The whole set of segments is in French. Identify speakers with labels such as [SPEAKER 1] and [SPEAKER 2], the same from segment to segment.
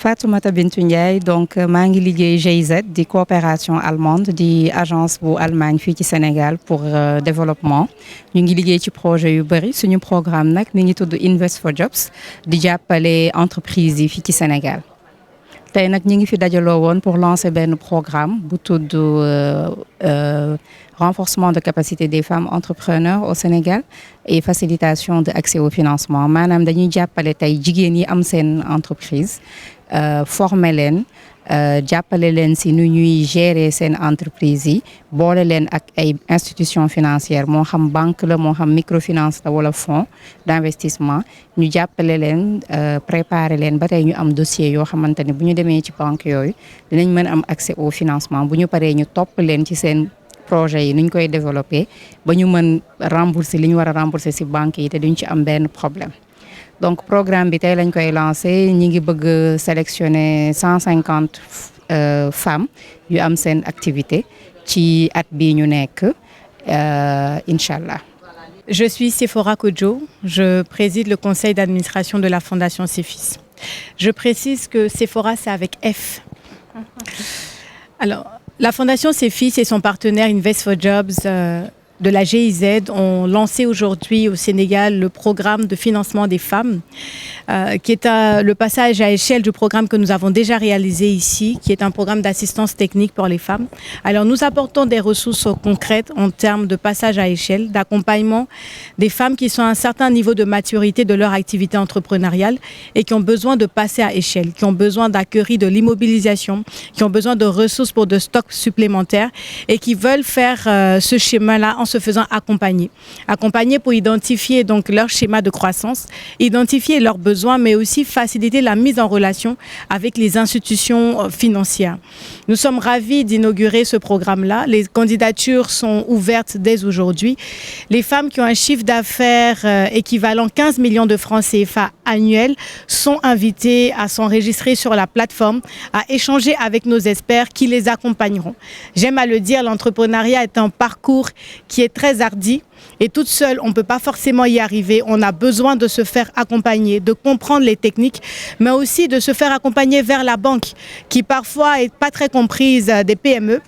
[SPEAKER 1] Fatoumata Bintou Ndiaye donc maa ngi liggéey GIZ di coopération allemande di agence bu Allemagne fii ci Sénégal pour développement ñu ngi liggéey ci projet yu bëri suñu programme nag mi ngi tudd Invest for Jobs di jàppale entreprise yi fii ci Sénégal tey nag ñu ngi fi dajaloo woon pour lancer benn programme bu tudd renforcement de capacité des femmes entrepreneurs au Sénégal et facilitation de accès au financement maanaam dañuy jàppale tey jigéen yi am seen entreprise former leen jàppale leen si nu ñuy gérer seen entreprise yi boole leen ak ay institutions financières moo xam banque la moo xam microfinance la wala fonds d'investissement ñu jàppale leen préparer leen ba tey ñu am dossier yoo xamante ne bu ñu demee ci banque yooyu dinañ mën am accès au financement bu ñu paree ñu topp leen ci seen projet yi nuñ koy développer ba ñu mën rembourser li ñu war a rembourser si banque yi te duñ ci am benn problème. Donc programme bi tey lañ koy lancé ñi ngi bëgg sélectionner 150 femmes yu am seen activité ci at bii ñu nekk incha allah.
[SPEAKER 2] Je suis Sephora Kodjo, je préside le conseil d'administration de la Fondation CEFIS. Je précise que Sephora c'est avec F. Alors, la Fondation CEFIS et son partenaire Invest for Jobs de la GIZ ont lancé aujourd'hui au Sénégal le programme de financement des femmes, qui est le passage à échelle du programme que nous avons déjà réalisé ici, qui est un programme d'assistance technique pour les femmes. Alors nous apportons des ressources concrètes en termes de passage à échelle, d'accompagnement des femmes qui sont à un certain niveau de maturité de leur activité entrepreneuriale et qui ont besoin de passer à échelle, qui ont besoin d'acquérir de l'immobilisation, qui ont besoin de ressources pour de stocks supplémentaires et qui veulent faire ce schéma-là en se faisant accompagner pour identifier donc leur schéma de croissance, identifier leurs besoins, mais aussi faciliter la mise en relation avec les institutions financières. Nous sommes ravis d'inaugurer ce programme-là. Les candidatures sont ouvertes dès aujourd'hui. Les femmes qui ont un chiffre d'affaires équivalent 15 millions de francs CFA annuels sont invitées à s'enregistrer sur la plateforme, à échanger avec nos experts qui les accompagneront. J'aime à le dire, l'entrepreneuriat est un parcours qui est très hardi et toute seule, on ne peut pas forcément y arriver. On a besoin de se faire accompagner, de comprendre les techniques, mais aussi de se faire accompagner vers la banque qui parfois n'est pas très comprise des PME.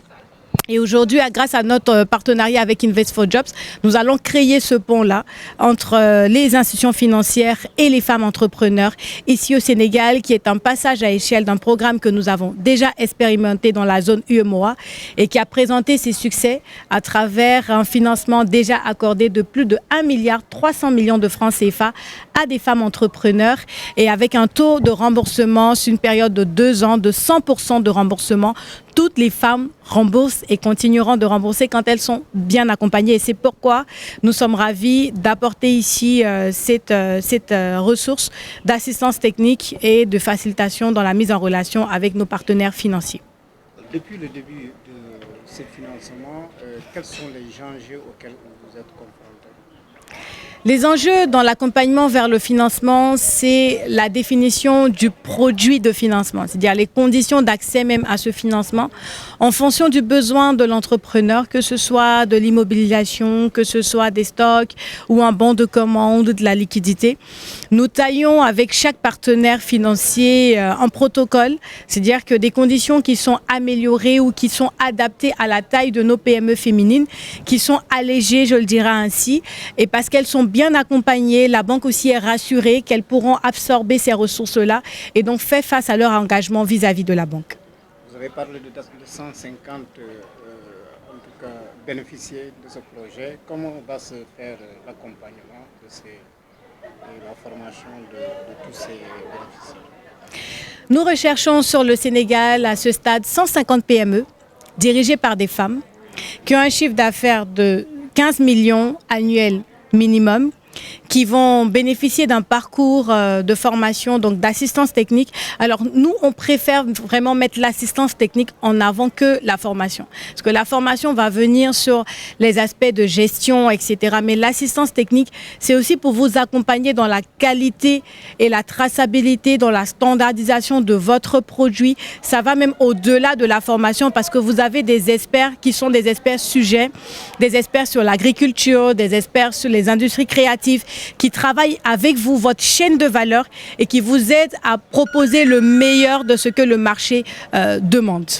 [SPEAKER 2] Et aujourd'hui, grâce à notre partenariat avec Invest for Jobs, nous allons créer ce pont-là entre les institutions financières et les femmes entrepreneurs ici au Sénégal, qui est un passage à échelle d'un programme que nous avons déjà expérimenté dans la zone UEMOA et qui a présenté ses succès à travers un financement déjà accordé de plus de 1,3 milliard de francs CFA à des femmes entrepreneurs et avec un taux de remboursement sur une période de 2 ans de 100% de remboursement. Toutes les femmes remboursent et continueront de rembourser quand elles sont bien accompagnées. Et c'est pourquoi nous sommes ravis d'apporter ici cette ressource d'assistance technique et de facilitation dans la mise en relation avec nos partenaires financiers.
[SPEAKER 3] Depuis le début de ce financement, quels sont les enjeux auxquels vous êtes confrontés?
[SPEAKER 2] Les enjeux dans l'accompagnement vers le financement, c'est la définition du produit de financement, c'est-à-dire les conditions d'accès même à ce financement en fonction du besoin de l'entrepreneur, que ce soit de l'immobilisation, que ce soit des stocks ou un bon de commande, de la liquidité. Nous taillons avec chaque partenaire financier un protocole, c'est-à-dire que des conditions qui sont améliorées ou qui sont adaptées à la taille de nos PME féminines, qui sont allégées, je le dirais ainsi, et parce qu'elles sont bien accompagnées, la banque aussi est rassurée qu'elles pourront absorber ces ressources-là et donc fait face à leur engagement vis-à-vis de la banque.
[SPEAKER 3] Vous avez parlé de 150 en tout cas, bénéficiaires de ce projet. Comment va se faire l'accompagnement et la formation de tous ces bénéficiaires?
[SPEAKER 2] Nous recherchons sur le Sénégal à ce stade 150 PME dirigées par des femmes qui ont un chiffre d'affaires de 15 millions annuels minimum, qui vont bénéficier d'un parcours de formation, donc d'assistance technique. Alors nous, on préfère vraiment mettre l'assistance technique en avant que la formation. Parce que la formation va venir sur les aspects de gestion, etc. Mais l'assistance technique, c'est aussi pour vous accompagner dans la qualité et la traçabilité, dans la standardisation de votre produit. Ça va même au-delà de la formation parce que vous avez des experts qui sont des experts sujets, des experts sur l'agriculture, des experts sur les industries créatives qui travaillent avec vous, votre chaîne de valeur, et qui vous aident à proposer le meilleur de ce que le marché demande.